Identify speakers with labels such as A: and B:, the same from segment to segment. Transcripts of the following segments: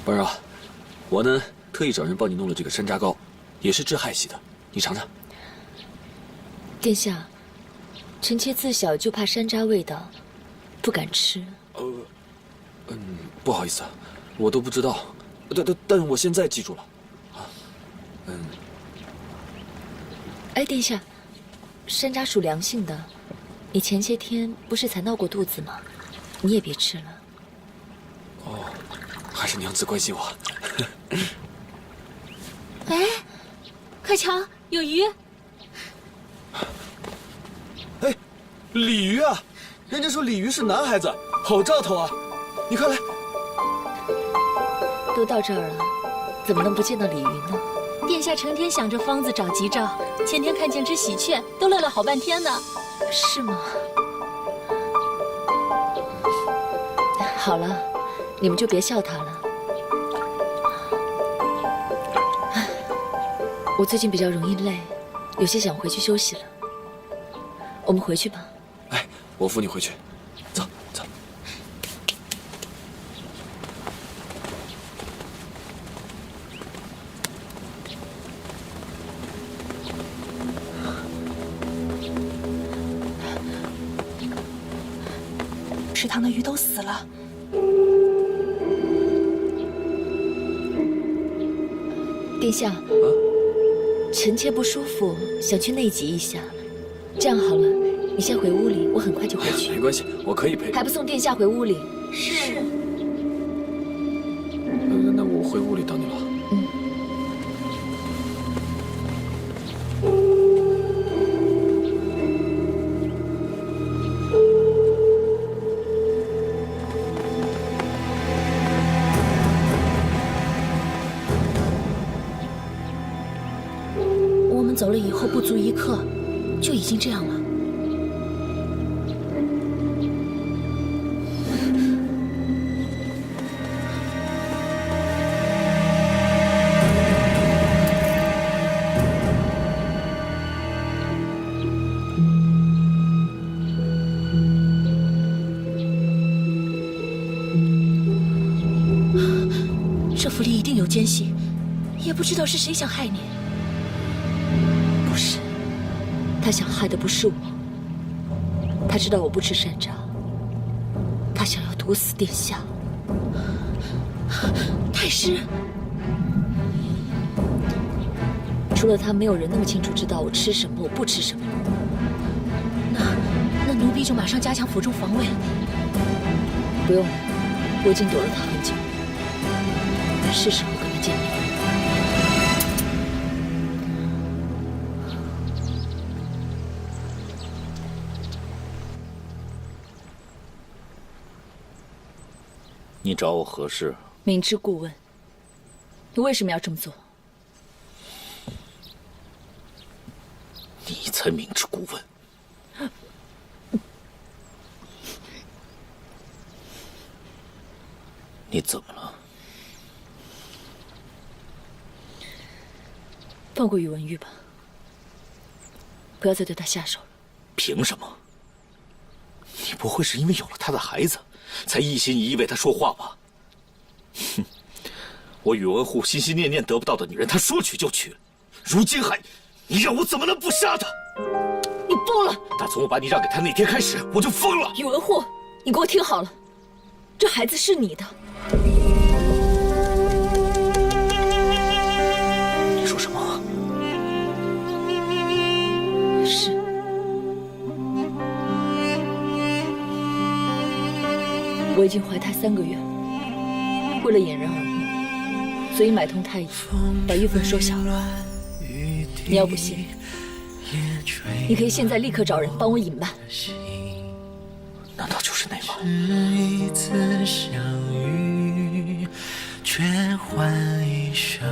A: 婉儿啊，我呢特意找人帮你弄了这个山楂糕，也是治害系的，你尝尝。
B: 殿下，臣妾自小就怕山楂味道，不敢吃。
A: 不好意思啊，我都不知道，但我现在记住了，啊，
B: 哎，殿下，山楂属凉性的，你前些天不是才闹过肚子吗？你也别吃了。
A: 哦，还是娘子关心我。
C: 哎，快瞧，有鱼！
A: 哎，鲤鱼啊！人家说鲤鱼是男孩子，好兆头啊！你快来。
B: 都到这儿了，怎么能不见到鲤鱼呢？
C: 殿下成天想着方子找吉兆，前天看见只喜鹊，都乐了好半天呢。
B: 是吗？好了，你们就别笑他了。我最近比较容易累，有些想回去休息了。我们回去吧。
A: 哎，我扶你回去。走走。
D: 池塘的鱼都死了。
B: 殿下，臣妾不舒服，想去内急一下。这样好了，你先回屋里，我很快就回去。
A: 没关系，我可以陪。
B: 还不送殿下回屋里？
C: 是。
A: 那我回屋里等你了。
D: 我们走了以后不足一刻，就已经这样了。这府里一定有奸细，也不知道是谁想害你。
B: 不是，他想害的不是我。他知道我不吃山楂，他想要毒死殿下。
D: 太师，
B: 除了他，没有人那么清楚知道我吃什么，我不吃什么。
D: 那奴婢就马上加强府中防卫。
B: 不用了，我已经躲了他很久，是时候跟他见面。
E: 你找我何事？
B: 明知故问，你为什么要这么做？
E: 你才明知故问。你怎么了？
B: 放过宇文玉吧，不要再对他下手了。
E: 凭什么？你不会是因为有了他的孩子，才一心一意为他说话吧？哼！我宇文护心心念念得不到的女人，他说娶就娶，如今你让我怎么能不杀他？
B: 你疯了！
E: 打从我把你让给他那天开始，我就疯了。
B: 宇文护，你给我听好了，这孩子是你的。
E: 你说什么？
B: 是。我已经怀胎3个月了，为了掩人耳目，所以买通太医，把玉凤收小了。你要不信，你可以现在立刻找人帮我隐瞒。
E: 难道就是那晚？
F: 一次相遇，却换一生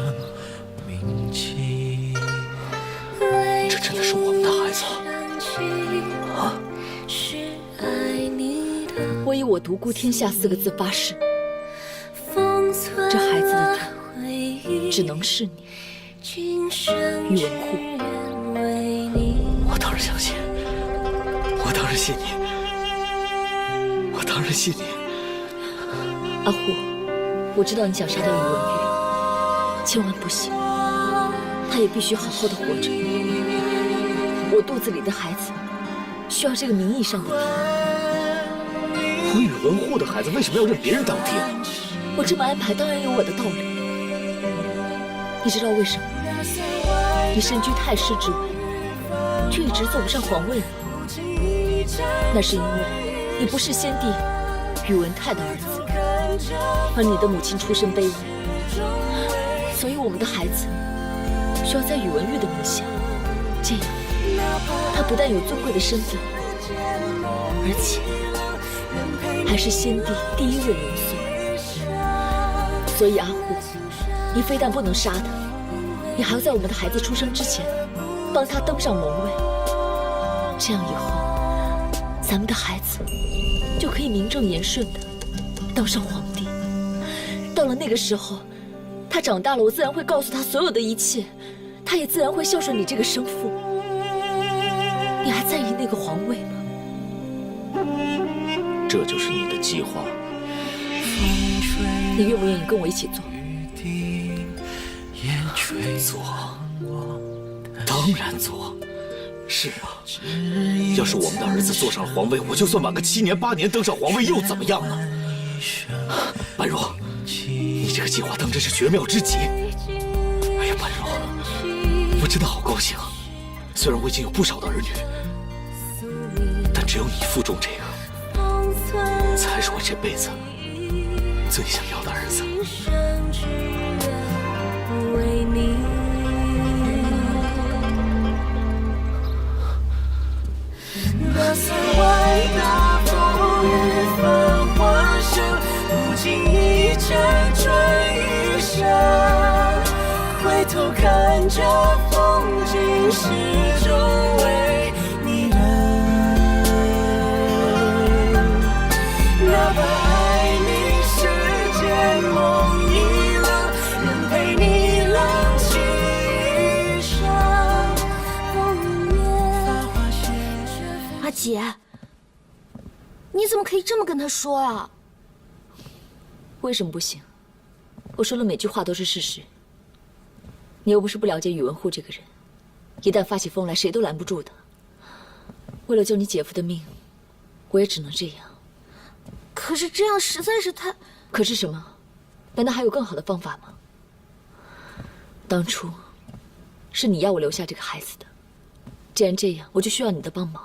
F: 铭记。
E: 这真的是我们的孩子啊！
B: 我以我独孤天下4个字发誓，这孩子的爹只能是你，宇文护。
E: 我当然相信，我当然信你，我当然信你。
B: 阿护，我知道你想杀掉宇文月，千万不行，他也必须好好的活着。我肚子里的孩子需要这个名义上的爹。
E: 我宇文护的孩子为什么要认别人当爹？
B: 我这么安排当然有我的道理。你知道为什么？你身居太师之位，却一直坐不上皇位吗？那是因为你不是先帝宇文泰的儿子，而你的母亲出身卑微，所以我们的孩子需要在宇文玉的名下，这样他不但有尊贵的身份，而且还是先帝第一位人孙。所以阿护，你非但不能杀他，你还要在我们的孩子出生之前帮他登上龙位，这样以后咱们的孩子就可以名正言顺的当上皇帝。到了那个时候，他长大了，我自然会告诉他所有的一切，他也自然会孝顺你这个生父。你还在意那个皇位吗？
E: 这就是你的计划。
B: 你愿不愿意跟我一起做？
E: 做，当然做。是啊，要是我们的儿子坐上了皇位，我就算晚个7年8年登上皇位又怎么样呢？般若，你这个计划当真是绝妙之极。哎呀，般若，我真的好高兴。虽然我已经有不少的儿女，但只有你腹中这个，才是我这辈子最想要的儿子。
F: 那三万大风雨繁华声，不经意辗转余生。回头看这风景，始终为你冷。哪怕爱你世间梦已冷，仍陪你浪迹一生。
D: 阿姐，你怎么可以这么跟他说啊？
B: 为什么不行？我说了每句话都是事实。你又不是不了解宇文护这个人，一旦发起疯来，谁都拦不住的。为了救你姐夫的命，我也只能这样。
D: 可是这样实在是太……
B: 可是什么？难道还有更好的方法吗？当初是你要我留下这个孩子的，既然这样，我就需要你的帮忙。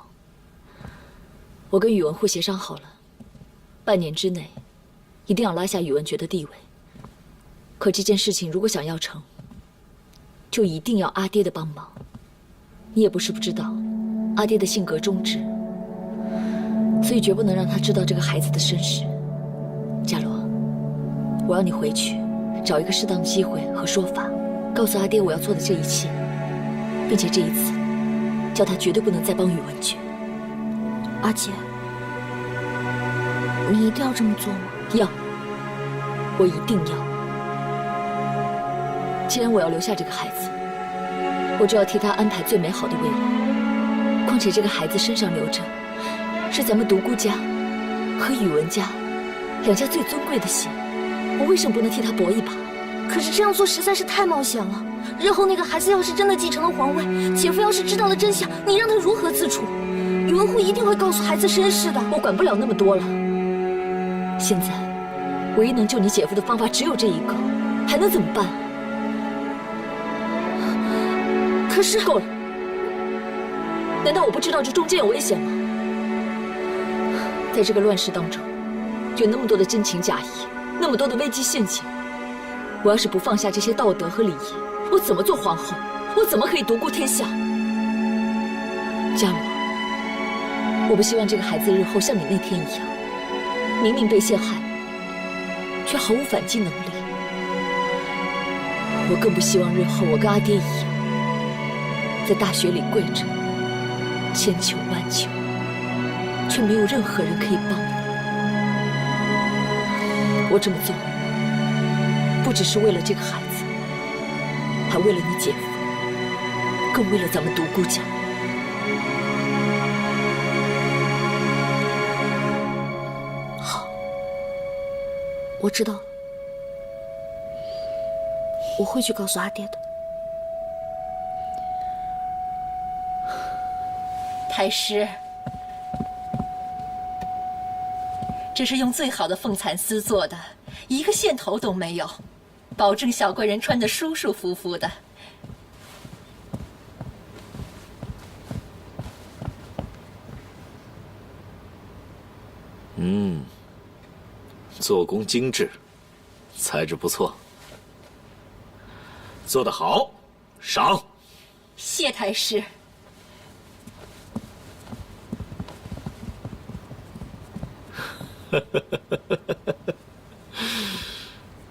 B: 我跟宇文护协商好了，半年之内一定要拉下宇文觉的地位。可这件事情如果想要成，就一定要阿爹的帮忙。你也不是不知道，阿爹的性格忠直，所以绝不能让他知道这个孩子的身世。伽罗，我要你回去找一个适当的机会和说法，告诉阿爹我要做的这一切，并且这一次叫他绝对不能再帮宇文觉。
D: 阿姐，你一定要这么做吗？
B: 要，我一定要。既然我要留下这个孩子，我就要替他安排最美好的未来。况且这个孩子身上流着是咱们独孤家和宇文家两家最尊贵的血，我为什么不能替他搏一把？
D: 可是这样做实在是太冒险了。日后那个孩子要是真的继承了皇位，姐夫要是知道了真相，你让他如何自处？宇文护一定会告诉孩子身世的。
B: 我管不了那么多了。现在唯一能救你姐夫的方法只有这一个，还能怎么办？
D: 可是
B: 够了！难道我不知道这中间有危险吗？在这个乱世当中，有那么多的真情假意，那么多的危机陷阱。我要是不放下这些道德和礼仪，我怎么做皇后？我怎么可以独孤天下？伽罗，我不希望这个孩子日后像你那天一样，明明被陷害，却毫无反击能力。我更不希望日后我跟阿爹一样，在大雪里跪着，千求万求，却没有任何人可以帮你。我这么做，不只是为了这个孩子，还为了你姐夫，更为了咱们独孤家。
D: 好，我知道了。我会去告诉阿爹的。
C: 太师，这是用最好的凤蚕丝做的，一个线头都没有，保证小贵人穿得舒舒服服的。
E: 做工精致，材质不错，做得好，赏。
C: 谢太师。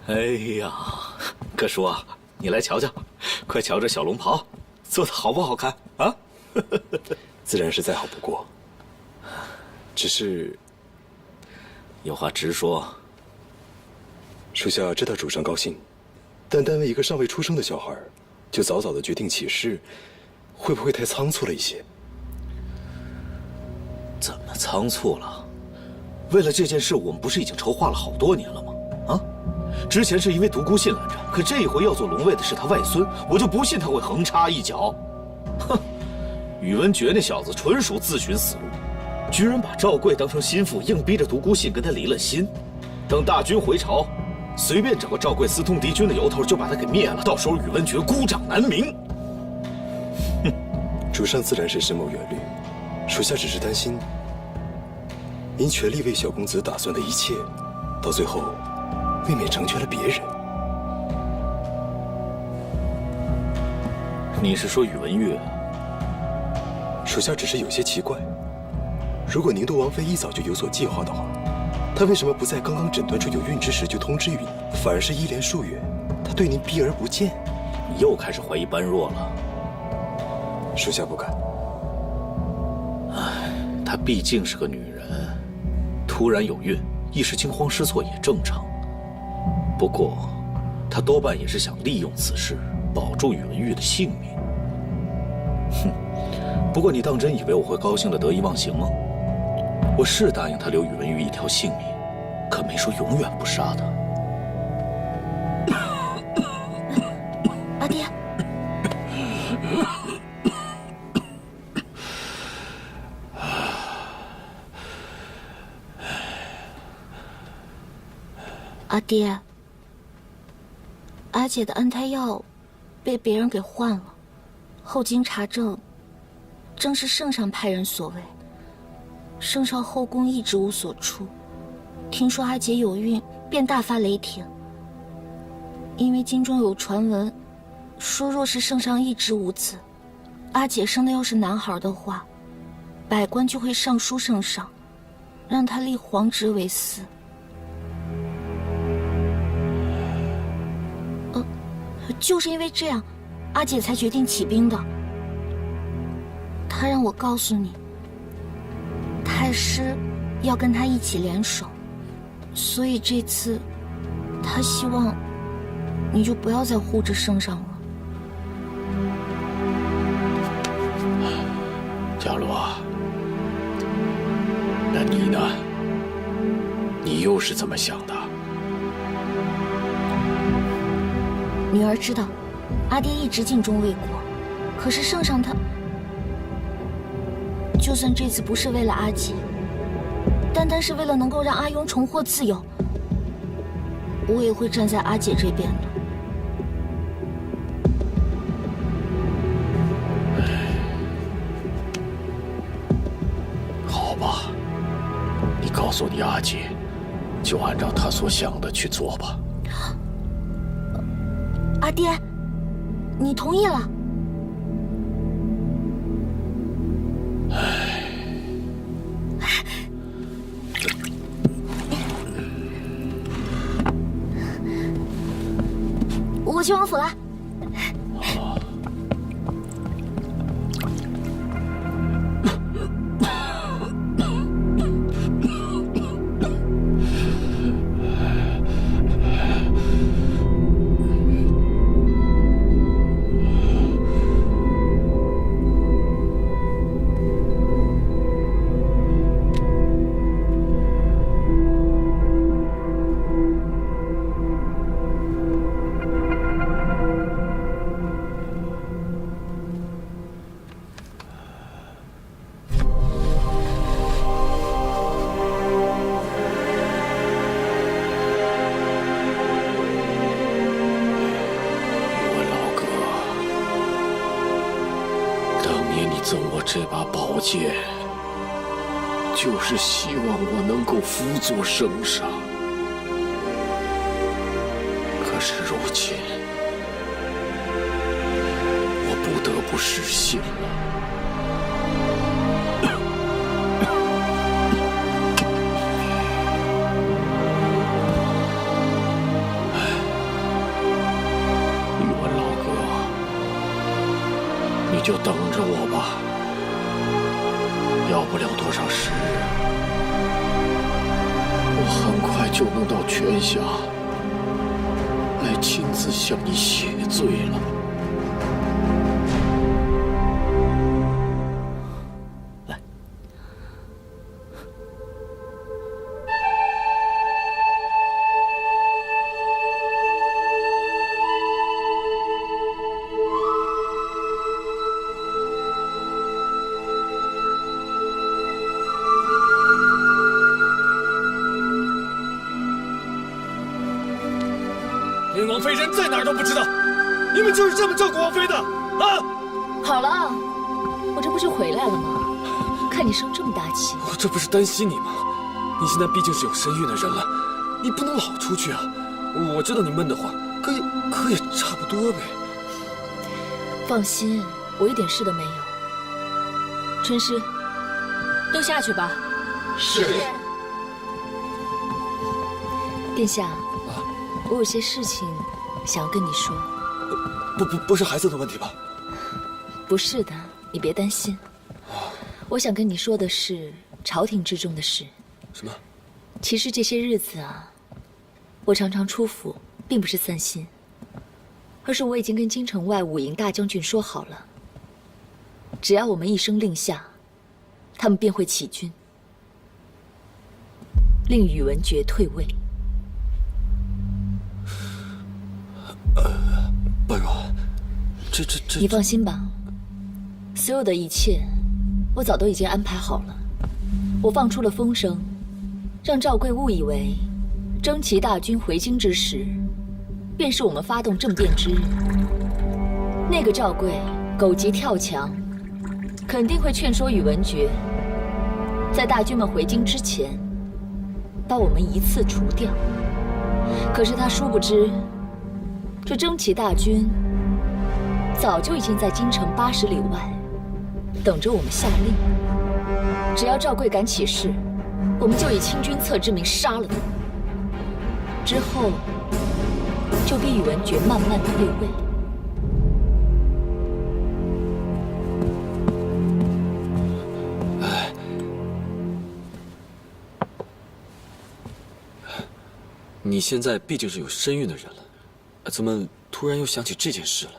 E: 哎呀，哥叔啊，你来瞧瞧，快瞧这小龙袍，做的好不好看啊？
G: 自然是再好不过，只是
E: 有话直说。
G: 属下知道主上高兴，但单为一个尚未出生的小孩，就早早的决定起事，会不会太仓促了一些？
E: 怎么仓促了？为了这件事，我们不是已经筹划了好多年了吗？啊，之前是因为独孤信拦着，可这一回要做龙卫的是他外孙，我就不信他会横插一脚。哼，宇文觉那小子纯属自寻死路，居然把赵贵当成心腹，硬逼着独孤信跟他离了心。等大军回朝，随便找个赵贵私通敌军的由头就把他给灭了，到时候宇文觉孤掌难鸣。
G: 哼，主上自然是深谋远虑，属下只是担心，您全力为小公子打算的一切，到最后未免成全了别人。
E: 你是说宇文悦？
G: 属下只是有些奇怪，如果宁都王妃一早就有所计划的话，她为什么不在刚刚诊断出有孕之时就通知于你，反而是一连数月，她对您避而不见？
E: 你又开始怀疑般若了。
G: 属下不敢。
E: 唉，她毕竟是个女人，突然有孕，一时惊慌失措也正常。不过，她多半也是想利用此事保住宇文裕的性命。哼，不过你当真以为我会高兴的得意忘形吗？我是答应他留宇文裕一条性命，可没说永远不杀他。
D: 阿爹，阿爹，阿姐的安胎药被别人给换了，后经查证，正是圣上派人所为。圣上后宫一直无所出，听说阿姐有孕，便大发雷霆。因为京中有传闻，说若是圣上一直无子，阿姐生的要是男孩的话，百官就会上书圣上，让他立皇侄为嗣。就是因为这样，阿姐才决定起兵的。她让我告诉你，太师要跟他一起联手，所以这次他希望你就不要再护着圣上了。
H: 伽罗，那你呢？你又是怎么想的？
D: 女儿知道，阿爹一直尽忠为国，可是圣上他，就算这次不是为了阿姐，单单是为了能够让阿庸重获自由，我也会站在阿姐这边的。
H: 好吧，你告诉你阿姐，就按照她所想的去做吧。
D: 阿爹，你同意了？我去王府了。
H: 赠我这把宝剑，就是希望我能够辅佐圣上。可是如今，我不得不失信了。宇文老哥，你就等着我吧。要不了多少时日，我很快就能到泉下来亲自向你谢罪了。
E: 来，
A: 连王妃人在哪儿都不知道，你们就是这么照顾王妃的啊！
B: 好了，我这不就回来了吗？看你生这么大气。
A: 我这不是担心你吗？你现在毕竟是有身孕的人了，你不能老出去啊！我知道你闷得慌，可也差不多呗。
B: 放心，我一点事都没有。春师，都下去吧。
A: 是。
B: 殿下，我有些事情想要跟你说。
A: 不是孩子的问题吧？
B: 不是的，你别担心。我想跟你说的是朝廷之中的事。
A: 什么？
B: 其实这些日子啊，我常常出府，并不是散心，而是我已经跟京城外武营大将军说好了，只要我们一声令下，他们便会起军，令宇文觉退位。
A: 白若，这……
B: 你放心吧，所有的一切，我早都已经安排好了。我放出了风声，让赵贵误以为征齐大军回京之时，便是我们发动政变之日。那个赵贵狗急跳墙，肯定会劝说宇文觉，在大军们回京之前，把我们一次除掉。可是他殊不知，这征齐大军早就已经在京城80里外，等着我们下令。只要赵贵敢起事，我们就以清君侧之名杀了他。之后，就逼宇文觉慢慢退位。
A: 你现在毕竟是有身孕的人了，怎么突然又想起这件事了？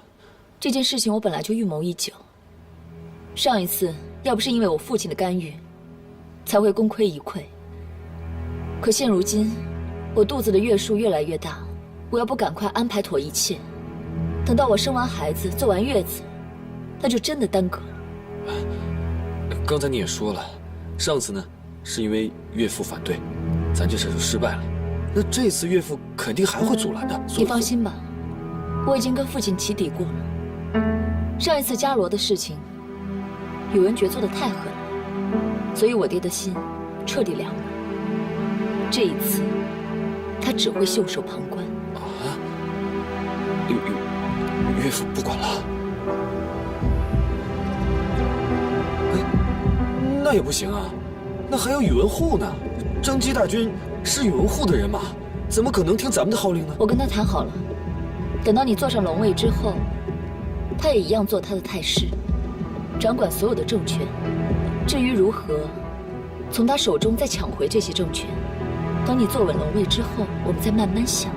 B: 这件事情我本来就预谋已久。上一次要不是因为我父亲的干预，才会功亏一篑。可现如今，我肚子的月数越来越大，我要不赶快安排妥一切，等到我生完孩子、坐完月子，那就真的耽搁了。
A: 刚才你也说了，上次呢是因为岳父反对，咱这事就失败了。那这次岳父肯定还会阻拦的。
B: 你放心吧，我已经跟父亲起底过了。上一次伽罗的事情，宇文觉做得太狠了，所以我爹的心彻底凉了。这一次，他只会袖手旁观。
A: 啊？岳父不管了？哎，那也不行啊，那还有宇文护呢。征集大军是宇文护的人马，怎么可能听咱们的号令呢？
B: 我跟他谈好了，等到你坐上龙位之后，他也一样做他的太师，掌管所有的政权。至于如何从他手中再抢回这些政权，等你坐稳龙位之后，我们再慢慢想。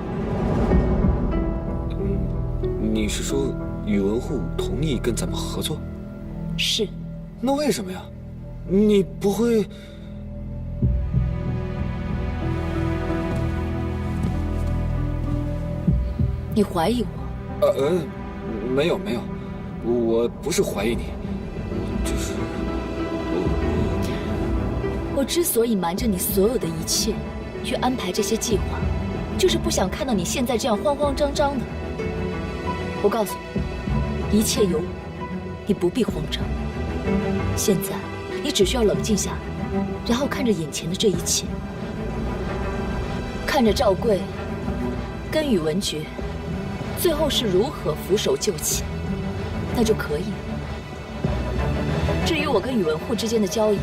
A: 你是说宇文护同意跟咱们合作？
B: 是。
A: 那为什么呀？你不会……
B: 你怀疑我？
A: 没有，我不是怀疑你，就是
B: 我之所以瞒着你所有的一切，去安排这些计划，就是不想看到你现在这样慌慌张张的。我告诉你，一切有我，你不必慌张。现在你只需要冷静下来，然后看着眼前的这一切，看着赵贵跟宇文觉最后是如何俯首就擒，那就可以了。至于我跟宇文护之间的交易，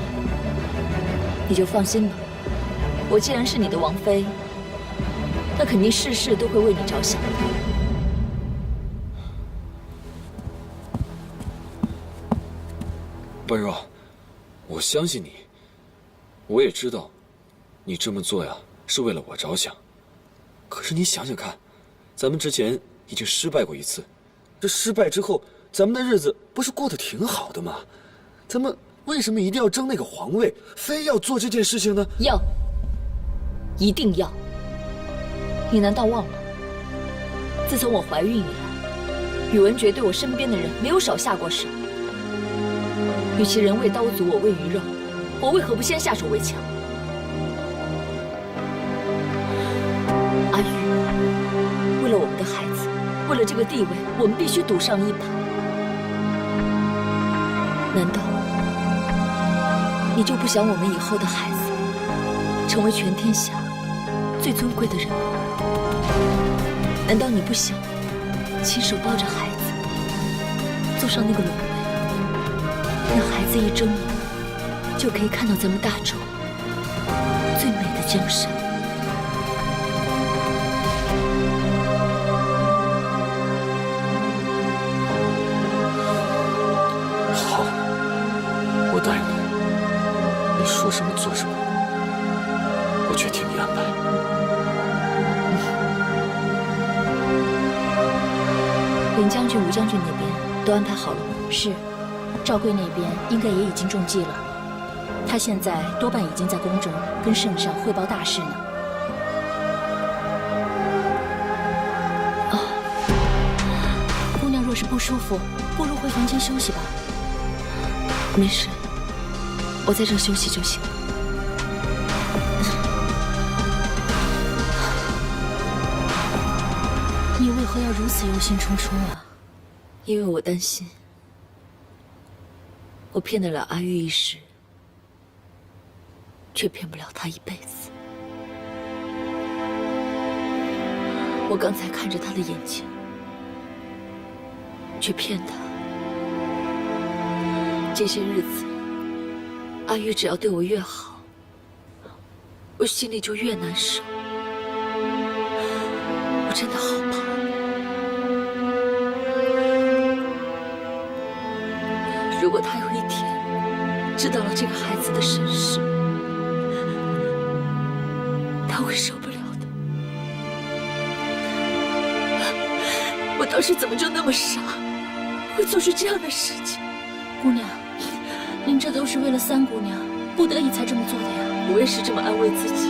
B: 你就放心吧。我既然是你的王妃，那肯定事事都会为你着想。
A: 般若，我相信你，我也知道，你这么做呀是为了我着想。可是你想想看，咱们之前已经失败过一次，这失败之后，咱们的日子不是过得挺好的吗？咱们为什么一定要争那个皇位，非要做这件事情呢？
B: 要，一定要。你难道忘了，自从我怀孕以来，宇文觉对我身边的人没有少下过手。与其人为刀俎，我为鱼肉，我为何不先下手为强？阿玉，为了我们的孩子，为了这个地位，我们必须赌上一把。难道你就不想我们以后的孩子成为全天下最尊贵的人吗？难道你不想亲手抱着孩子坐上那个龙位，让孩子一睁眼就可以看到咱们大周最美的江山？
A: 好，我答应你，你说什么做什么，我全听你安排。
B: 林将军、吴将军那边都安排好了吗？
D: 是，赵贵那边应该也已经中计了，他现在多半已经在宫中跟圣上汇报大事呢。姑娘若是不舒服，不如回房间休息吧。
B: 没事，我在这休息就行了。
D: 你为何要如此忧心忡忡啊？
B: 因为我担心，我骗得了阿玉一时，却骗不了她一辈子。我刚才看着她的眼睛，却骗她。这些日子，阿玉只要对我越好，我心里就越难受。我真的好怕。如果他有一天知道了这个孩子的身世，他会受不了的。我当时怎么就那么傻，会做出这样的事情？
D: 姑娘，您这都是为了三姑娘，不得已才这么做的呀。
B: 我也是这么安慰自己。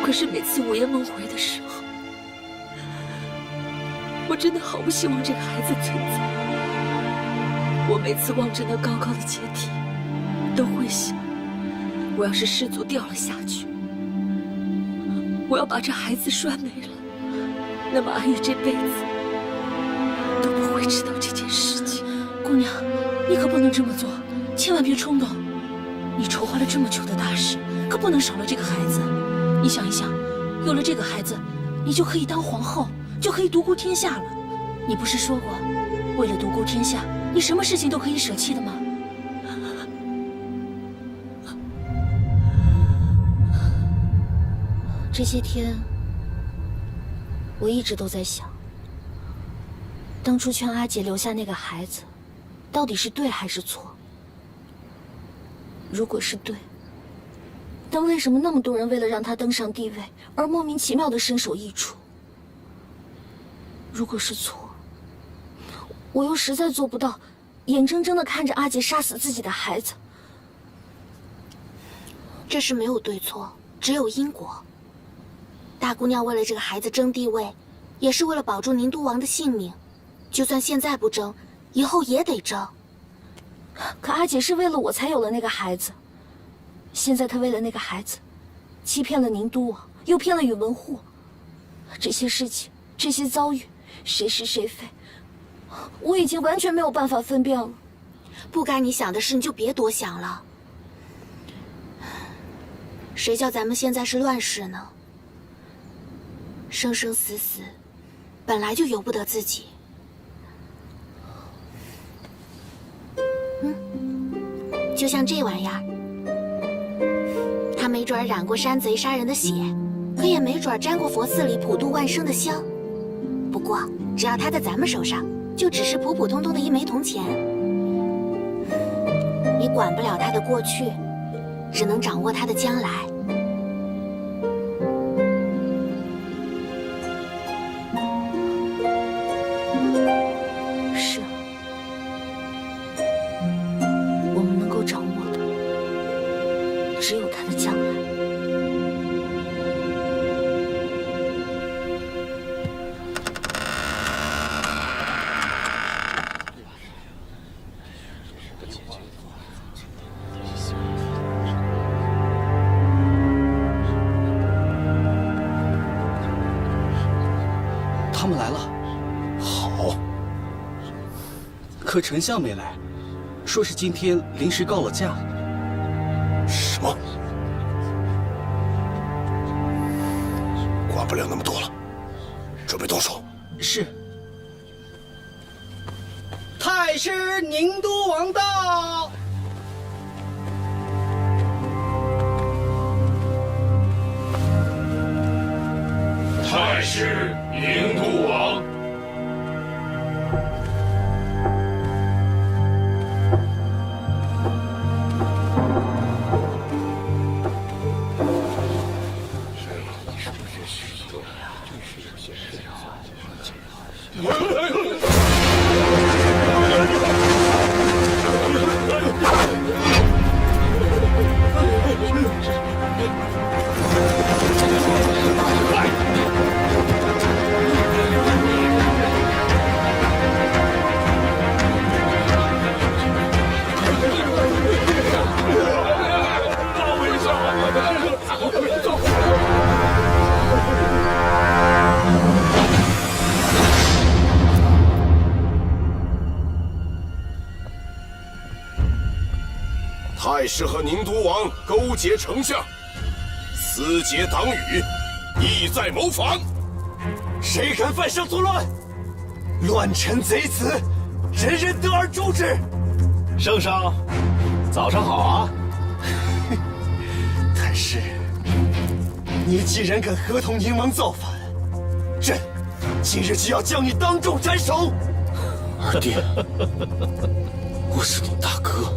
B: 可是每次午夜梦回的时候，我真的好不希望这个孩子存在。我每次望着那高高的阶梯，都会想，我要是失足掉了下去，我要把这孩子拴没了，那么阿玉这辈子都不会知道这件事情。
D: 姑娘，你可不能这么做，千万别冲动。你筹划了这么久的大事，可不能少了这个孩子。你想一想，有了这个孩子，你就可以当皇后，就可以独孤天下了。你不是说过，为了独孤天下，你什么事情都可以舍弃的吗？这些天，我一直都在想，当初劝阿姐留下那个孩子，到底是对还是错？如果是对，但为什么那么多人为了让他登上帝位而莫名其妙的身首异处？如果是错，我又实在做不到眼睁睁地看着阿杰杀死自己的孩子。这事没有对错，只有因果。大姑娘为了这个孩子争地位，也是为了保住宁都王的性命，就算现在不争，以后也得争。可阿姐是为了我才有了那个孩子，现在她为了那个孩子，欺骗了宁都王，又骗了宇文护。这些事情，这些遭遇，谁是谁非，我已经完全没有办法分辨了。
I: 不该你想的事，你就别多想了。谁叫咱们现在是乱世呢？生生死死，本来就由不得自己。就像这玩意儿，他没准染过山贼杀人的血，可也没准沾过佛寺里普度万生的香。不过，只要他在咱们手上，就只是普普通通的一枚铜钱。你管不了他的过去，只能掌握他的将来。
D: 是，我们能够掌握的，只有他的将来。
J: 他们来了。
G: 好。
J: 可丞相没来，说是今天临时告了假。
G: 什么？管不了那么多了，准备动手。
J: 是。太师宁都王到。
K: 太师宁都王。
L: 太师和宁都王勾结丞相，私结党羽，意在谋反。
M: 谁敢犯上作乱？乱臣贼子，人人得而诛之。
E: 圣上，早上好啊！
M: 太师，你既然敢合同宁王造反，朕今日就要将你当众斩首。
E: 二弟，我是你大哥。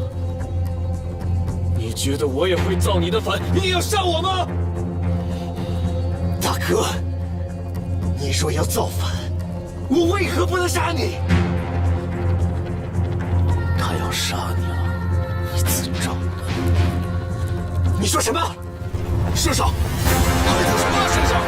E: 你觉得我也会造你的反？你也要杀我吗？
M: 大哥，你若要造反，我为何不能杀你？
E: 他要杀你了，你自找的。
M: 你说什么？
L: 圣上，还有什么？圣上。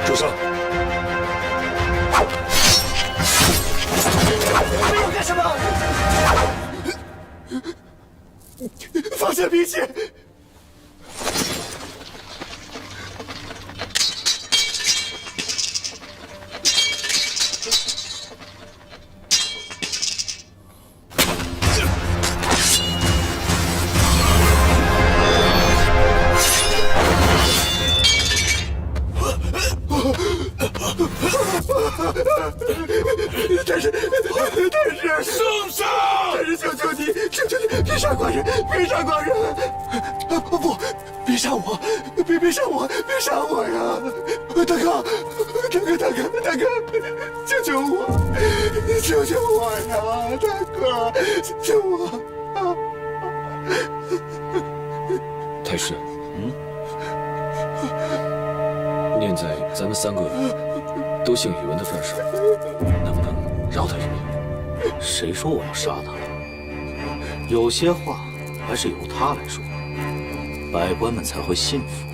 G: 主上，
M: 你要干什么？放下兵器！太师，
L: 圣上！
M: 太师，求求你，求求你，别杀寡人，别杀寡人！不，别杀我，别杀我，别杀我呀！大哥，救救我，救救我呀！大哥，救我！
A: 太师，念在咱们三个都姓宇文的份上，能不能饶他一命？
E: 谁说我要杀他了？有些话还是由他来说，百官们才会信服。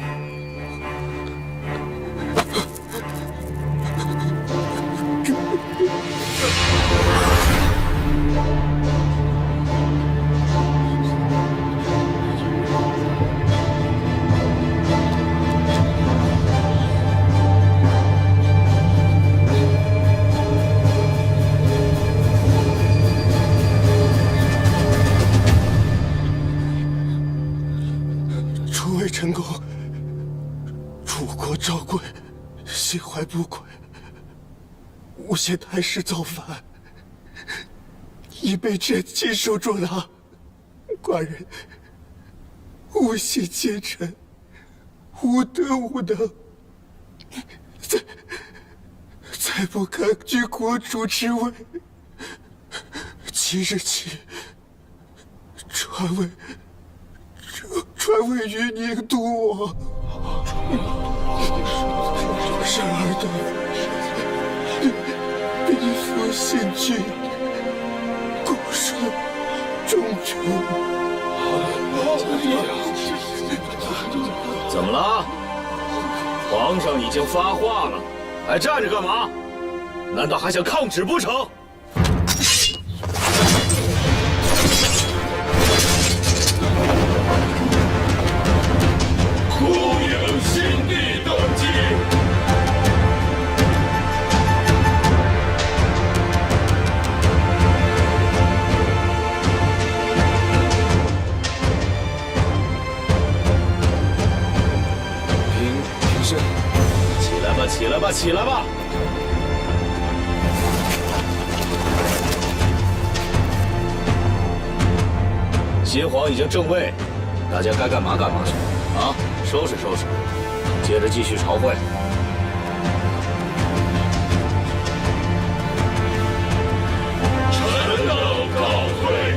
M: 初未成功，楚国赵贵心怀不轨，诬陷太师造反，已被朕亲手捉拿。寡人无心奸臣，无德无能，才不敢居国主之位。即日起，传位于宁都王。然而等必复新居，共守中军。
E: 怎么了？皇上已经发话了，还站着干嘛？难道还想抗旨不成？
K: 恭迎新帝登基。
A: 平身，
E: 起来吧，起来吧，起来吧！新皇已经正位，大家该干嘛干嘛去啊！收拾收拾，接着继续朝会。
K: 臣等告退。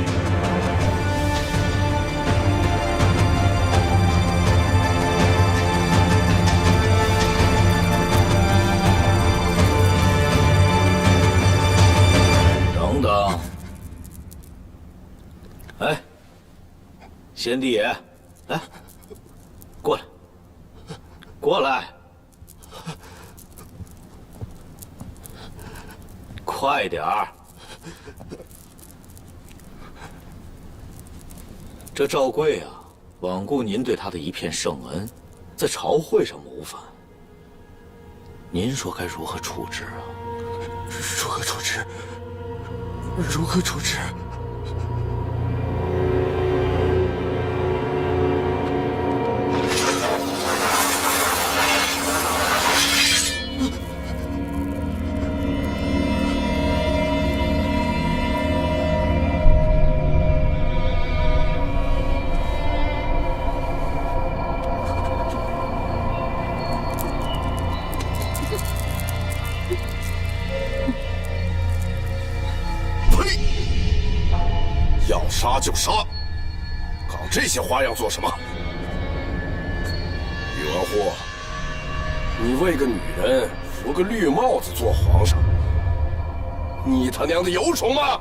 E: 等等，哎，先帝爷，来，过来，过来，快点儿！这赵贵啊，罔顾您对他的一片圣恩，在朝会上谋反，您说该如何处置啊？
M: 如何处置？如何处置？
L: 杀就杀，搞这些花样做什么？宇文护，你为个女人扶个绿帽子做皇上，你他娘的有种吗？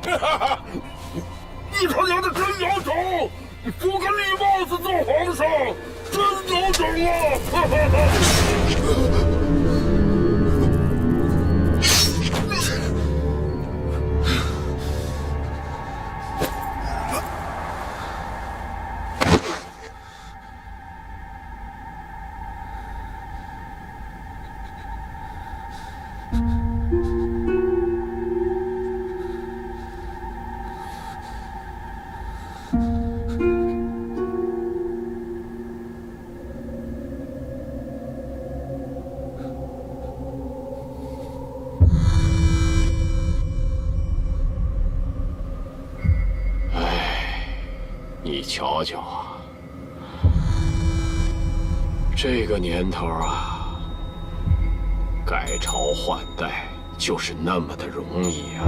K: 你他娘的真有种！扶个绿帽子做皇上，真有种啊！
H: 你瞧瞧啊，这个年头啊，改朝换代就是那么的容易啊！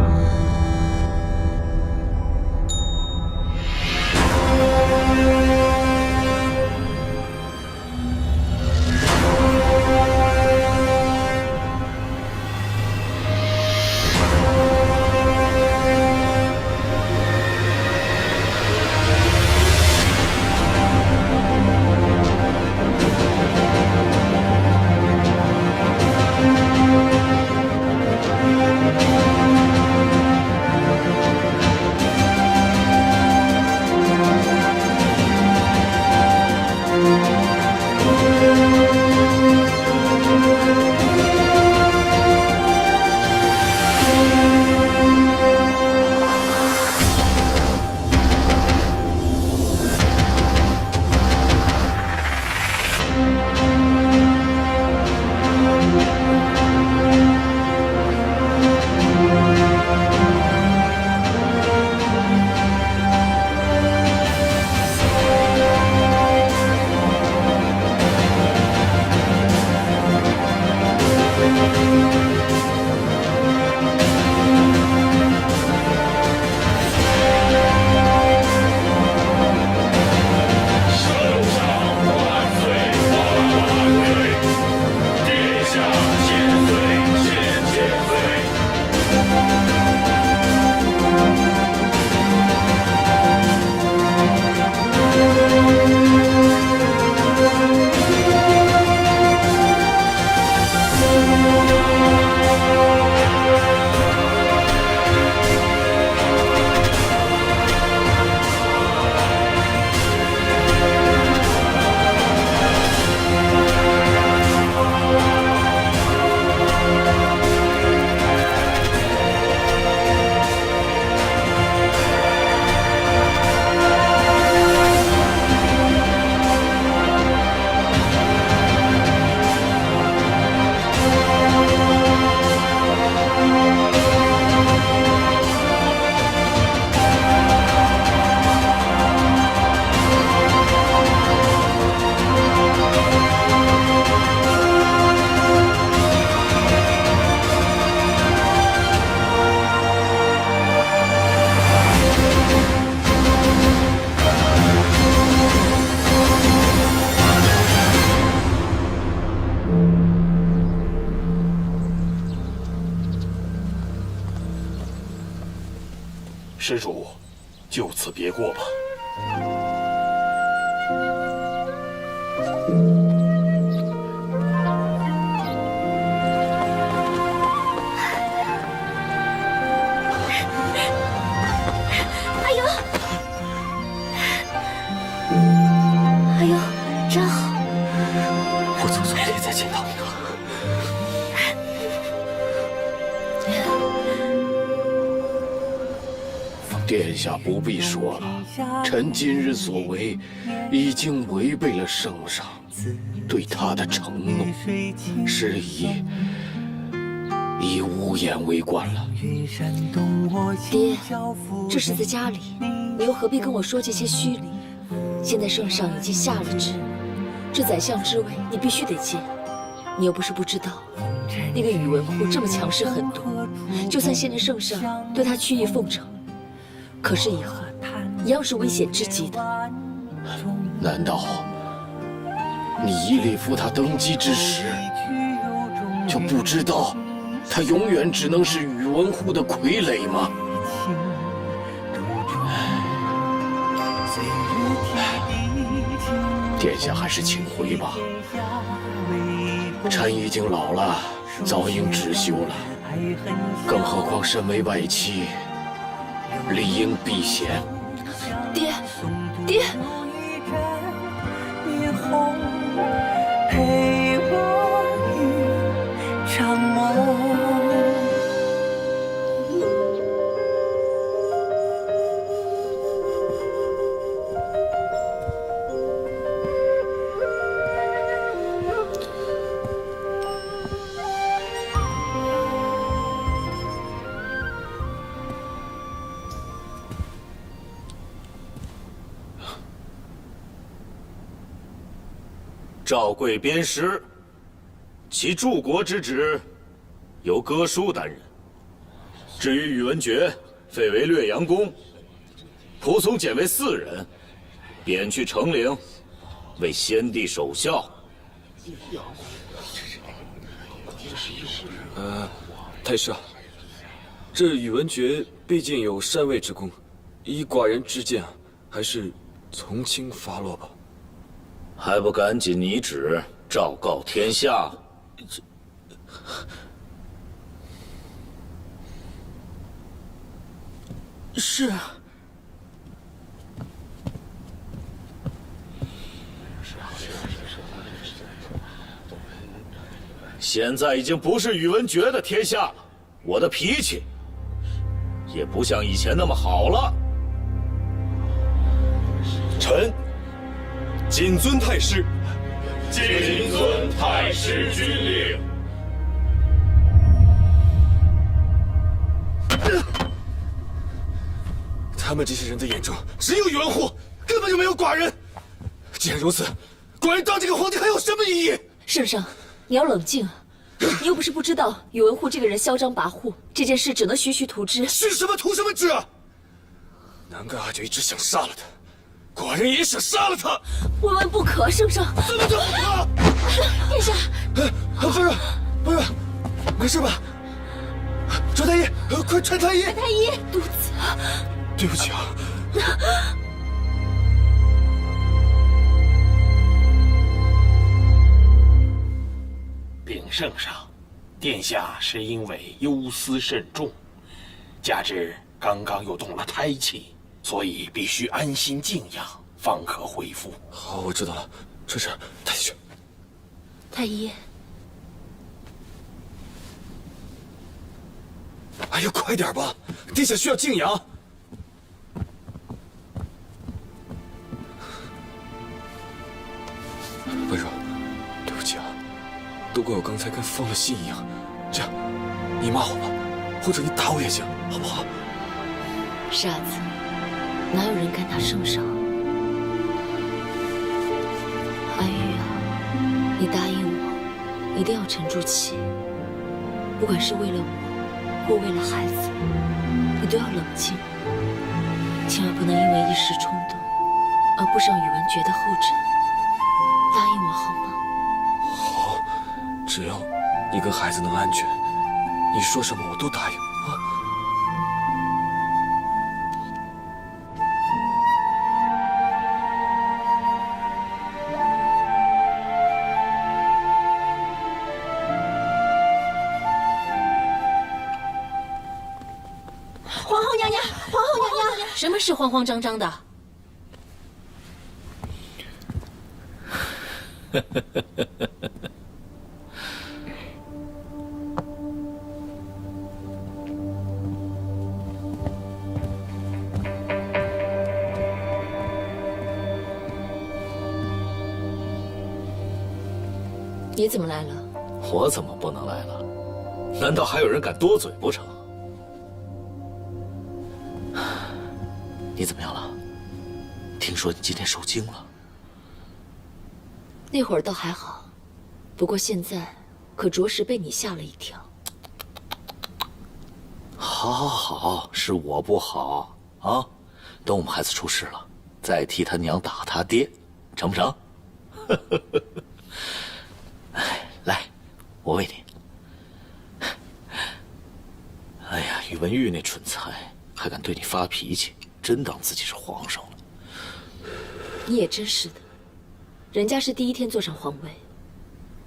K: 施主，就此别过吧。
I: 哎呦，哎呦，真好。
E: 我总算可以再见到你了。
H: 殿下不必说了，臣今日所为，已经违背了圣上对他的承诺，是以无言为观了。
B: 爹，这是在家里，你又何必跟我说这些虚礼？现在圣上已经下了旨，这宰相之位你必须得接。你又不是不知道，那个宇文护这么强势狠毒，就算现在圣上对他曲意奉承，可是以后一样是危险至极的。
H: 难道你伊利夫他登基之时，就不知道他永远只能是宇文护的傀儡吗？殿下还是请回吧，臣已经老了，早应知休了。更何况身为外戚，理应避嫌。
B: 爹，爹。
F: 陪我与长梦。
E: 赵贵鞭尸，其柱国之职由哥舒担任。至于宇文觉，废为略阳公，仆从减为4人，贬去成陵，为先帝守孝。
A: 太师啊，这宇文觉毕竟有禅位之功，依寡人之见啊，还是从轻发落吧。
E: 还不赶紧拟旨昭告天下！
M: 是。
E: 现在已经不是宇文觉的天下了，我的脾气也不像以前那么好了。
G: 臣谨遵太师。
L: 谨遵太师军令。
A: 他们这些人的眼中只有宇文护，根本就没有寡人。既然如此，寡人当这个皇帝还有什么意义？
B: 圣上，你要冷静啊！你又不是不知道宇文护这个人嚣张跋扈，这件事只能徐徐图之。
A: 徐什么图什么之啊！难怪阿九一直想杀了他。寡人也想杀了他，
B: 万万不可！圣上，
A: 怎么就不可？
B: 殿下，
A: 不是，没事吧？传太医，快传太医！
B: 传太医，肚子。
A: 对不起啊。
K: 禀圣上，殿下是因为忧思甚重，加之刚刚又动了胎气。所以必须安心静养，方可恢复。
A: 好，我知道了。这是带去。
B: 太医，
A: 哎呀，快点吧，殿下需要静养。温柔，对不起啊，都怪我刚才跟疯了心一样。这样，你骂我吧，或者你打我也行，好不好？
B: 傻子。哪有人敢打圣上？安玉啊，你答应我，一定要沉住气。不管是为了我，或为了孩子，你都要冷静，千万不能因为一时冲动而步上宇文觉的后尘。答应我好吗？
A: 好，只要你跟孩子能安全，你说什么我都答应啊。
D: 什么事慌慌张张的？
B: 你怎么来了？
E: 我怎么不能来了？难道还有人敢多嘴不成？你怎么样了？听说你今天受惊了。
B: 那会儿倒还好，不过现在可着实被你吓了一跳。
E: 好，好，好，是我不好啊！等我们孩子出事了，再替他娘打他爹，成不成？哎，来，我喂你。哎呀，宇文玉那蠢材还敢对你发脾气，真当自己是皇上了。
B: 你也真是的，人家是第一天坐上皇位，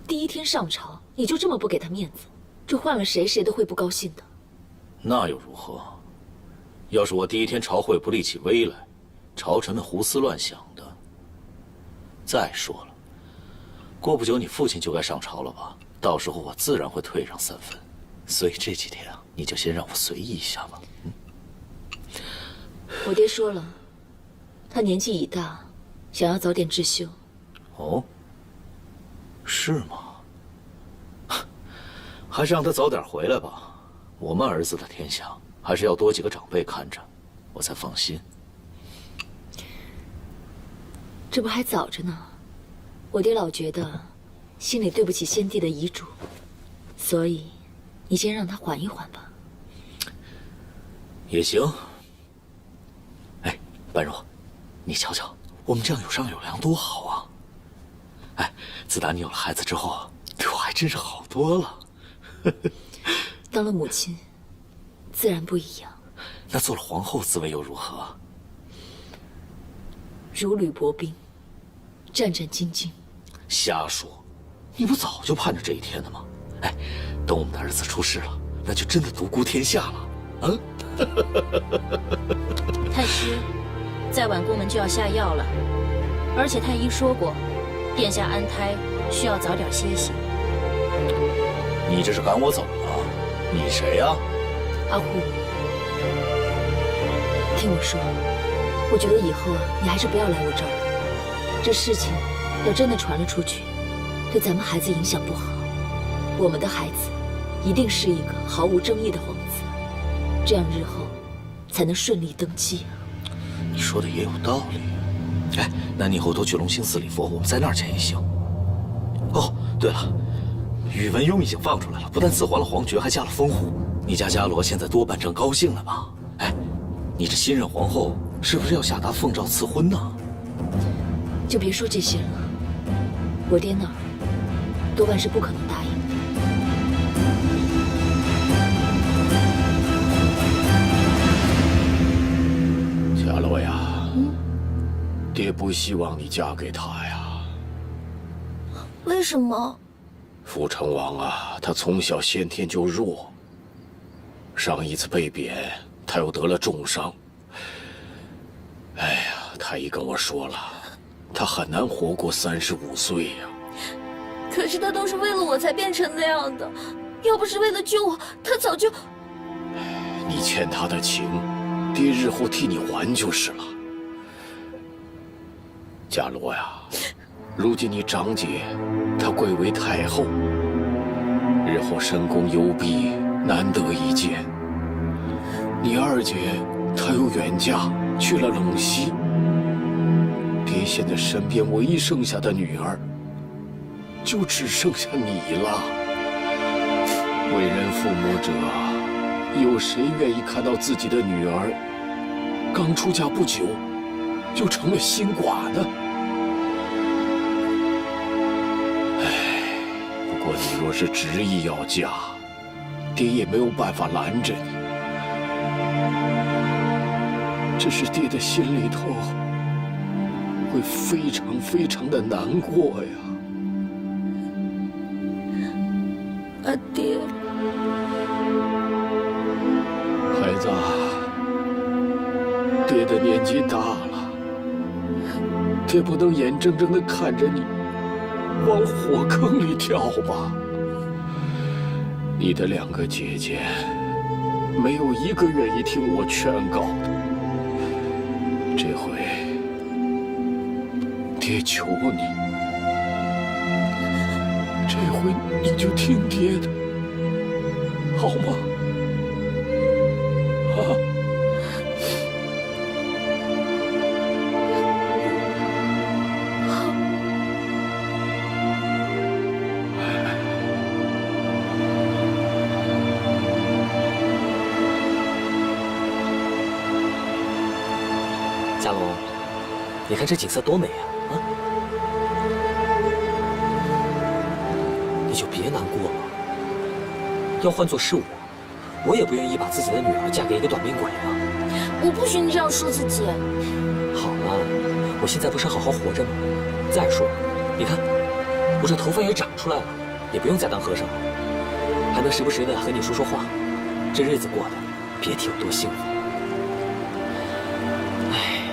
B: 第一天上朝，你就这么不给他面子，这换了谁谁都会不高兴的。
E: 那又如何？要是我第一天朝会不立起威来，朝臣们胡思乱想的。再说了，过不久你父亲就该上朝了吧？到时候我自然会退让3分。所以这几天啊，你就先让我随意一下吧。
B: 我爹说了，他年纪已大，想要早点置休。
E: 哦，是吗？还是让他早点回来吧。我们儿子的天下，还是要多几个长辈看着，我才放心。
B: 这不还早着呢，我爹老觉得心里对不起先帝的遗嘱，所以你先让他缓一缓吧。
E: 也行。哎，般若，你瞧瞧，我们这样有商有量多好啊！哎，自打你有了孩子之后，对我还真是好多了。
B: 当了母亲，自然不一样。
E: 那做了皇后，滋味又如何？
B: 如履薄冰，战战兢兢。
E: 瞎说，你不早就盼着这一天的吗？哎，等我们的儿子出世了，那就真的独孤天下了。啊！
D: 太师，再晚宫门就要下药了，而且太医说过，殿下安胎需要早点歇息。
E: 你这是赶我走啊？你谁呀？
B: 阿虎，听我说，我觉得以后啊，你还是不要来我这儿了。这事情要真的传了出去，对咱们孩子影响不好。我们的孩子一定是一个毫无争议的皇子，这样日后才能顺利登基啊。
E: 你说的也有道理。哎，那你以后多去隆兴寺礼佛，我们在那儿见也行。哦，对了。宇文邕已经放出来了，不但赐还了皇爵，还加了封户。你家伽罗现在多半正高兴呢吧？哎，你这新任皇后是不是要下达奉诏赐婚呢？
B: 就别说这些了，我爹那儿多半是不可能答应
H: 的。伽罗呀，爹不希望你嫁给他呀。
D: 为什么？
H: 傅成王啊，他从小先天就弱。上一次被贬，他又得了重伤。哎呀，太医跟我说了，他很难活过35岁呀。
D: 可是他都是为了我才变成那样的，要不是为了救我，他早就……
H: 你欠他的情，爹日后替你还就是了。伽罗呀，如今你长姐她贵为太后，日后深宫幽闭，难得一见。你二姐她又远嫁去了陇西，爹现在身边唯一剩下的女儿，就只剩下你了。为人父母者，有谁愿意看到自己的女儿刚出嫁不久就成了新寡呢？不过你若是执意要嫁，爹也没有办法拦着你。只是爹的心里头会非常非常的难过呀。
D: 啊，爹，
H: 孩子，爹的年纪大了，也不能眼睁睁地看着你往火坑里跳吧。你的2个姐姐，没有一个愿意听我劝告的。这回，爹求你，这回你就听爹的，好吗？啊！
A: 佳龙，你看这景色多美啊！啊，你就别难过了。要换作是我也不愿意把自己的女儿嫁给一个短命鬼啊！
D: 我不许你这样说自己。
A: 好了，我现在不是好好活着吗？再说，你看，我这头发也长出来了，也不用再当和尚了，还能时不时的和你说说话，这日子过得别提有多幸福。唉，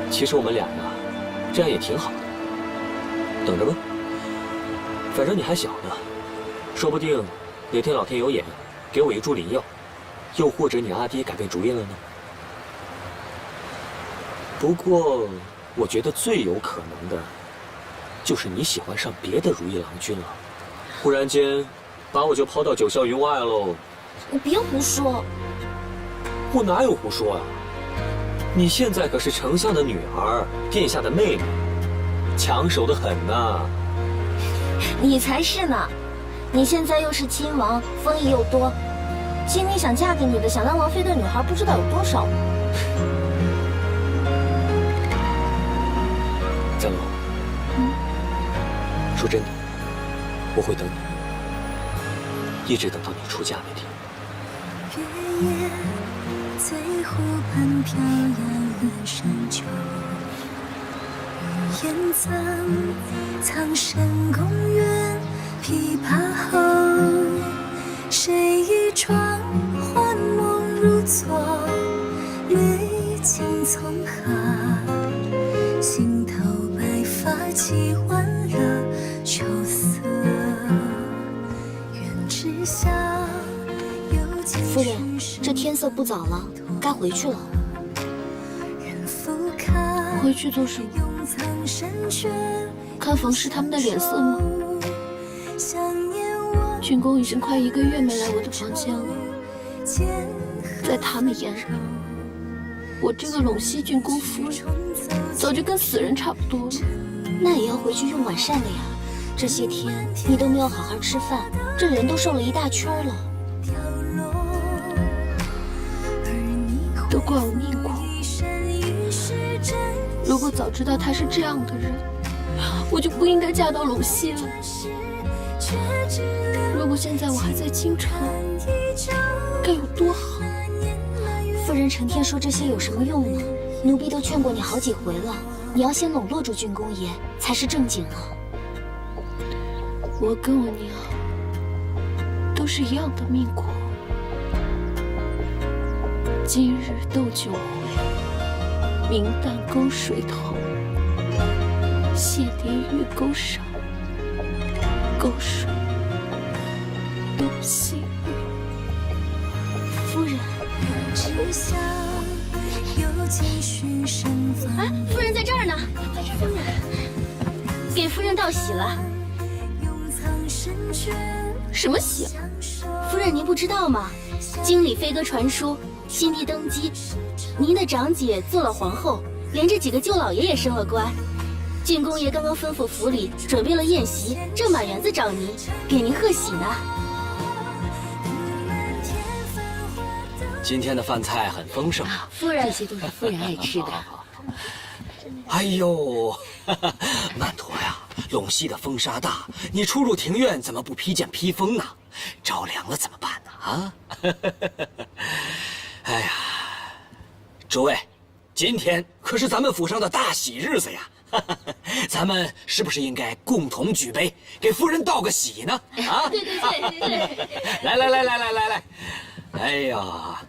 A: 其实我们俩呀，这样也挺好的。等着吧，反正你还小呢，说不定哪天老天有眼，给我一株灵药，又或者你阿爹改变主意了呢。不过，我觉得最有可能的，就是你喜欢上别的如意郎君了，忽然间把我就抛到九霄云外喽。
D: 你别胡说。
A: 我哪有胡说啊？你现在可是丞相的女儿，殿下的妹妹，抢手的很呐。
D: 你才是呢！你现在又是亲王，封邑又多，心里想嫁给你的、想当王妃的女孩不知道有多少呢。
A: 江龙，说真的，我会等你，一直等到你出嫁那天。
F: 月夜最湖畔飘摇了山丘，玉燕赠苍生宫苑琵琶后，谁一窗幻梦如昨，泪尽从何？心头白发几万了秋色，愿知晓。
D: 夫人，这天色不早了，该回去了。回去做什么？看冯氏他们的脸色吗？郡公已经快1个月没来我的房间了，在他们眼里，我这个陇西郡公夫人早就跟死人差不多了。那也要回去用晚膳的呀。这些天你都没有好好吃饭，这人都瘦了一大圈了。都怪我命苦。如果早知道他是这样的人，我就不应该嫁到陇西了。如果现在我还在京城，该有多好！
I: 夫人成天说这些有什么用呢？奴婢都劝过你好几回了，你要先笼络住郡公爷才是正经啊。
B: 我跟我娘都是一样的命苦。今日斗酒会，明旦沟水头，谢莲玉钩上，沟水都细雨。
I: 夫人，哎，夫人在这儿呢，夫人，给夫人道喜了。
B: 什么喜？
I: 夫人您不知道吗？京里飞鸽传书。新帝登基，您的长姐做了皇后，连这几个舅老爷也升了官。郡公爷刚刚吩咐府里准备了宴席，正满园子找您，给您贺喜呢。
A: 今天的饭菜很丰盛啊，
I: 夫人，这些都是夫人爱吃的。
A: 哎呦，曼陀呀，陇西的风沙大，你出入庭院怎么不披件披风呢？着凉了怎么办呢？啊！哎呀，诸位，今天可是咱们府上的大喜日子呀！咱们是不是应该共同举杯，给夫人道个喜呢？啊！
I: 对！
A: 来！哎呀，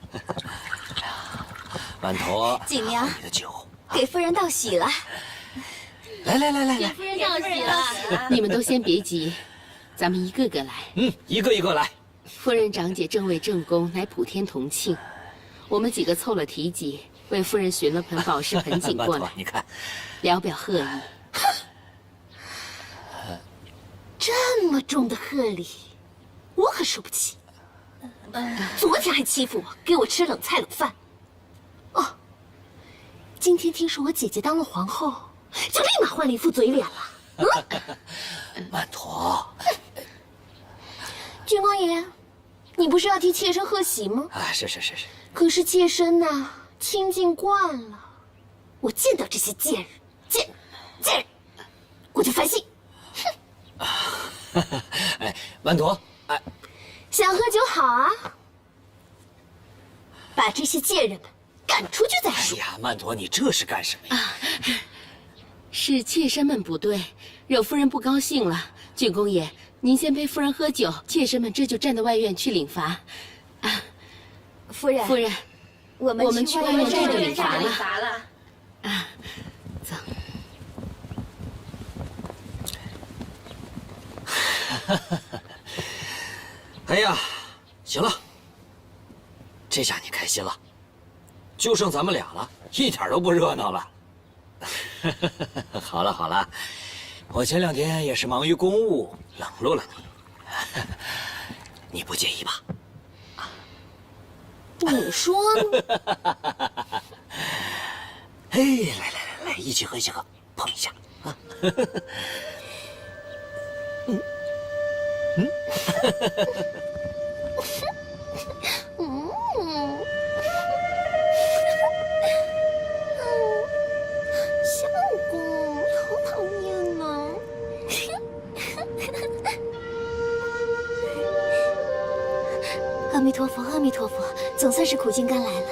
N: 曼陀，
I: 锦娘，
N: 你的酒，
I: 给夫人道喜了。
N: 来，
I: 给夫人道喜了。
O: 你们都先别急，咱们一个个来。
E: 一个一个来。
O: 夫人长姐正位正宫，乃普天同庆。我们几个凑了提及，为夫人寻了盆宝石盆景过来，
N: 你看，
O: 聊表贺意。
D: 这么重的贺礼，我可受不起。昨天还欺负我，给我吃冷菜冷饭。哦，今天听说我姐姐当了皇后，就立马换了一副嘴脸了。
N: 曼陀，
D: 郡公爷，你不是要替妾身贺喜吗？
N: 是。
D: 可是妾身呐，清静惯了，我见到这些贱人，贱人，我就烦心。
N: 曼陀，
D: 想喝酒好啊，把这些贱人们赶出去再说。
N: 曼陀，你这是干什么呀？
O: 是妾身们不对，惹夫人不高兴了。郡公爷，您先陪夫人喝酒，妾身们这就站到外院去领罚。
I: 夫人，我们去外面站着领罚了。
O: 走。
N: 哎呀，行了，这下你开心了，就剩咱们俩了，一点都不热闹了。好了，我前2天也是忙于公务，冷落了你，你不介意吧？
D: 你说呢？
N: 嘿，来，一起喝，碰一下啊！
D: 相公，你好讨厌呢。
I: 阿弥陀佛，阿弥陀佛，总算是苦尽甘来了。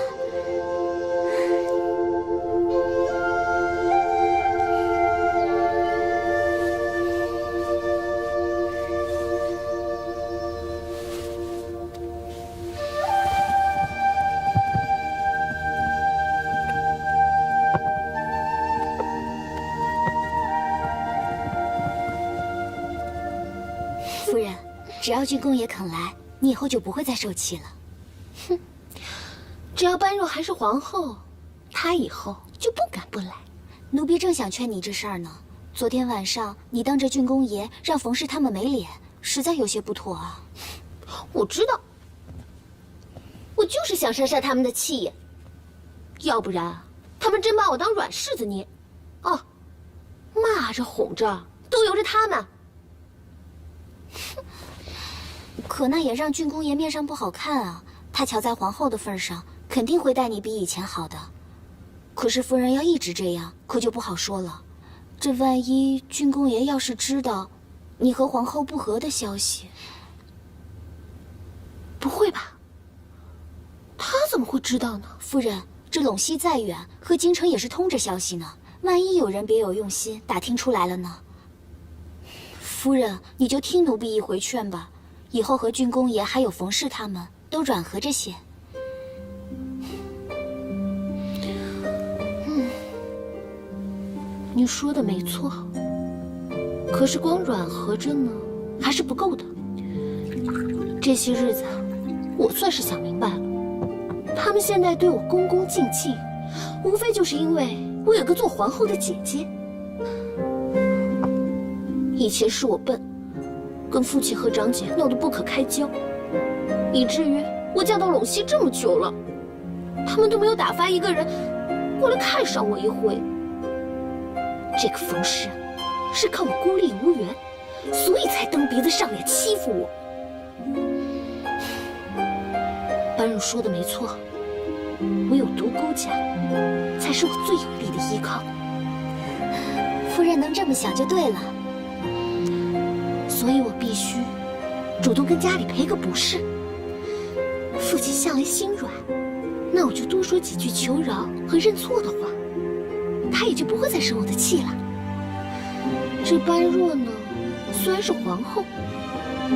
I: 夫人，只要郡公爷肯来，你以后就不会再受气了。
D: 哼，只要般若还是皇后，她以后就不敢不来。
I: 奴婢正想劝你这事儿呢。昨天晚上你当着郡公爷让冯氏他们没脸，实在有些不妥啊。
D: 我知道，我就是想杀他们的气焰，要不然他们真把我当软柿子捏。哦，骂着哄着都由着他们。
I: 可那也让郡公爷面上不好看啊。他瞧在皇后的份上，肯定会待你比以前好的。可是夫人要一直这样，可就不好说了。这万一郡公爷要是知道你和皇后不和的消息，
D: 不会吧？他怎么会知道呢？
I: 夫人，这陇西再远，和京城也是通着消息呢。万一有人别有用心，打听出来了呢？夫人，你就听奴婢一回劝吧。以后和郡公爷还有冯氏他们都软和着些。
D: 你说的没错，可是光软和着呢，还是不够的。这些日子，我算是想明白了，他们现在对我恭恭敬敬，无非就是因为我有个做皇后的姐姐。以前是我笨，跟父亲和长姐闹得不可开交，以至于我嫁到陇西这么久了，他们都没有打发一个人过来看上我一回。这个冯氏是看我孤立无援，所以才蹬鼻子上脸欺负我。般若说的没错，唯有独孤家才是我最有力的依靠。
I: 夫人能这么想就对了。
D: 所以我必须主动跟家里赔个不是。父亲向来心软，那我就多说几句求饶和认错的话，他也就不会再生我的气了。这般若呢，虽然是皇后，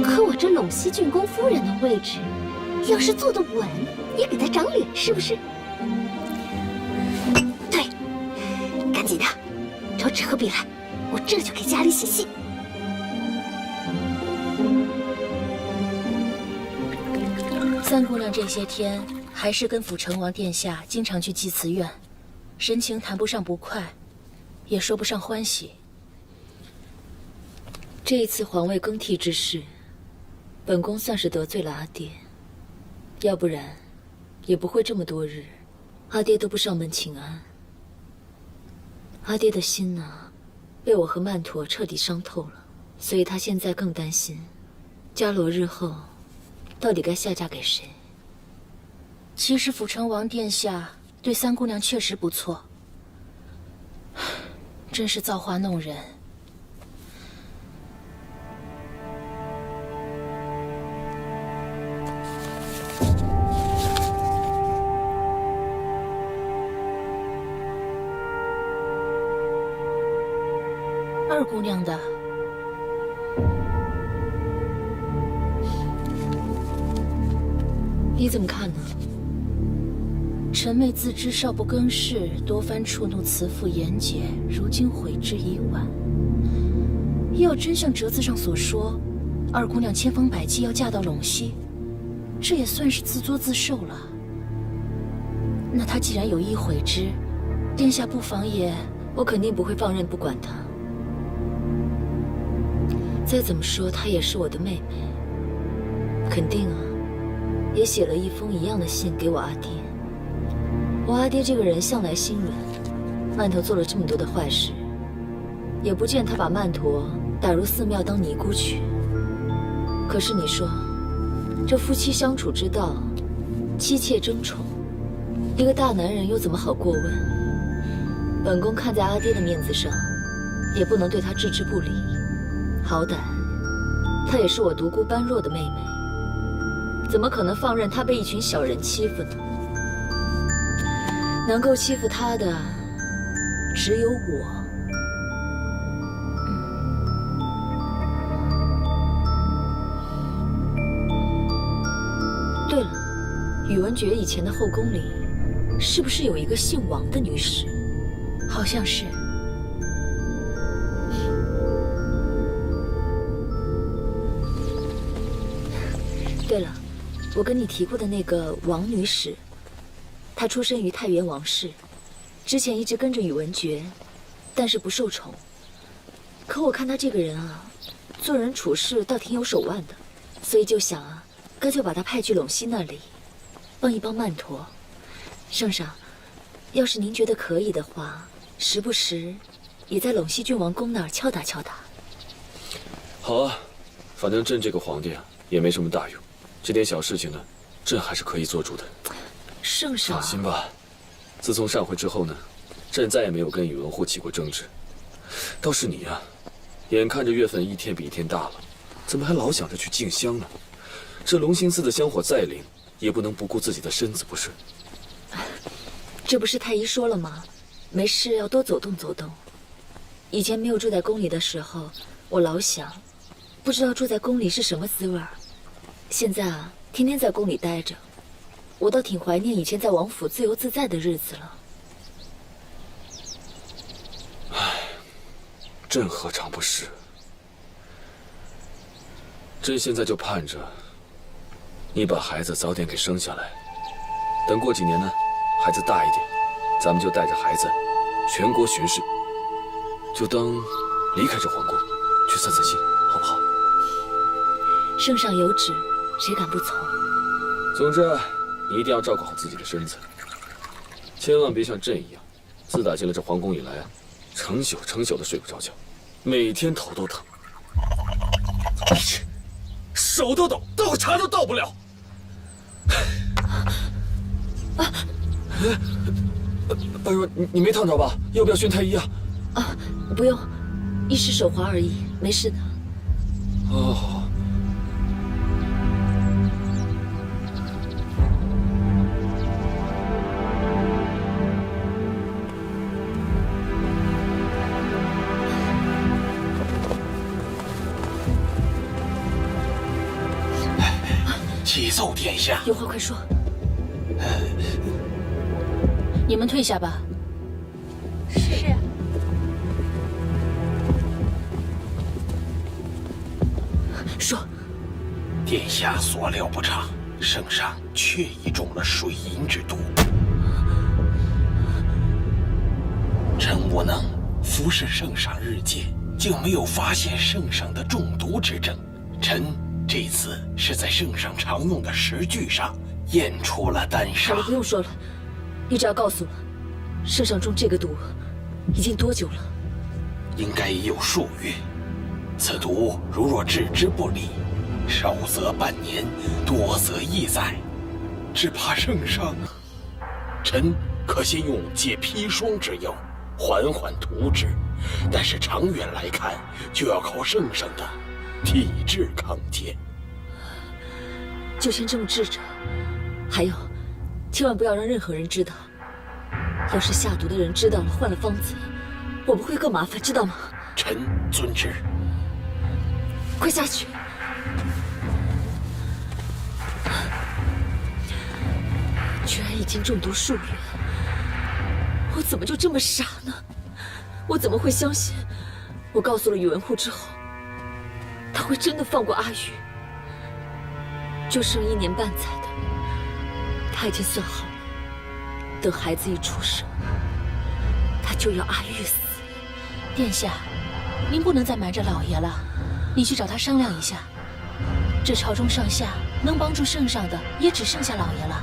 D: 可我这陇西郡公夫人的位置，要是坐得稳，也给他长脸，是不是？
I: 纸和笔来，我这就给家里写信。
D: 三姑娘这些天还是跟辅成王殿下经常去祭祠院，神情谈不上不快，也说不上欢喜。
B: 这一次皇位更替之事，本宫算是得罪了阿爹，要不然也不会这么多日阿爹都不上门请安。阿爹的心呢，被我和曼陀彻底伤透了，所以他现在更担心伽罗日后到底该下嫁给谁。
D: 其实辅成王殿下对三姑娘确实不错，真是造化弄人。二姑娘的，
B: 你怎么看呢？
D: 臣妹自知少不更事，多番触怒慈父严节，如今悔之已晚。要真像折子上所说，二姑娘千方百计要嫁到陇西，这也算是自作自受了。那她既然有意悔之，殿下不妨也……
B: 我肯定不会放任不管她。再怎么说，她也是我的妹妹，肯定啊，也写了一封一样的信给我阿爹。我阿爹这个人向来心软，曼陀做了这么多的坏事，也不见他把曼陀打入寺庙当尼姑去。可是你说，这夫妻相处之道，妻妾争宠，一个大男人又怎么好过问？本宫看在阿爹的面子上，也不能对他置之不理。好歹她也是我独孤般若的妹妹，怎么可能放任她被一群小人欺负呢？能够欺负她的只有我。对了，宇文觉以前的后宫里，是不是有一个姓王的女使？
D: 好像是。
B: 对了，我跟你提过的那个王女使，她出身于太原王氏，之前一直跟着宇文觉，但是不受宠。可我看她这个人啊，做人处事倒挺有手腕的，所以就想啊，干脆把她派去陇西那里，帮一帮曼陀。圣上，要是您觉得可以的话，时不时也在陇西郡王宫那儿敲打敲打。
A: 好啊，反正朕这个皇帝啊，也没什么大用。这点小事情呢，朕还是可以做主的。
B: 圣上，
A: 放心吧，自从上回之后呢，朕再也没有跟宇文护起过争执。倒是你呀，眼看着月份一天比一天大了，怎么还老想着去进香呢？这龙兴寺的香火再灵，也不能不顾自己的身子，不是？
B: 这不是太医说了吗？没事要多走动走动。以前没有住在宫里的时候，我老想，不知道住在宫里是什么滋味儿。现在啊，天天在宫里待着，我倒挺怀念以前在王府自由自在的日子了。
A: 唉，朕何尝不是？朕现在就盼着你把孩子早点给生下来，等过几年呢，孩子大一点，咱们就带着孩子全国巡视，就当离开这皇宫，去散散心，好不好？
B: 圣上有旨，谁敢不从？
A: 总之，你一定要照顾好自己的身子，千万别像朕一样，自打进了这皇宫以来，成宿的睡不着觉，每天头都疼，手都抖，倒茶都倒不了。哎呦，你没烫着吧？要不要宣太医啊？
B: 啊，不用，一时手滑而已，没事的。
A: 哦。
K: 启奏殿下，
B: 有话快说。
D: 你们退下吧。
I: 是。
B: 说。
K: 殿下所料不差，圣上确已中了水银之毒。臣无能服侍圣上日渐，竟没有发现圣上的中毒之症。臣这次是在圣上常用的食具上验出了丹砂。
B: 好了，不用说了，你只要告诉我，圣上中这个毒已经多久了？
K: 应该已有数月。此毒如若置之不理，少则半年，多则1载，只怕圣上。臣可先用解砒霜之药，缓缓涂之，但是长远来看，就要靠圣上的体质康健。
B: 就先这么治着。还有，千万不要让任何人知道。要是下毒的人知道了，换了方子，我们会更麻烦，知道吗？
K: 臣遵旨。
B: 快下去！居然已经中毒数月，我怎么就这么傻呢？我怎么会相信，我告诉了宇文护之后，他会真的放过阿玉？就剩1年半载的，他已经算好了，等孩子一出生，他就要阿玉死。
D: 殿下，您不能再瞒着老爷了，你去找他商量一下。这朝中上下能帮助圣上的，也只剩下老爷了。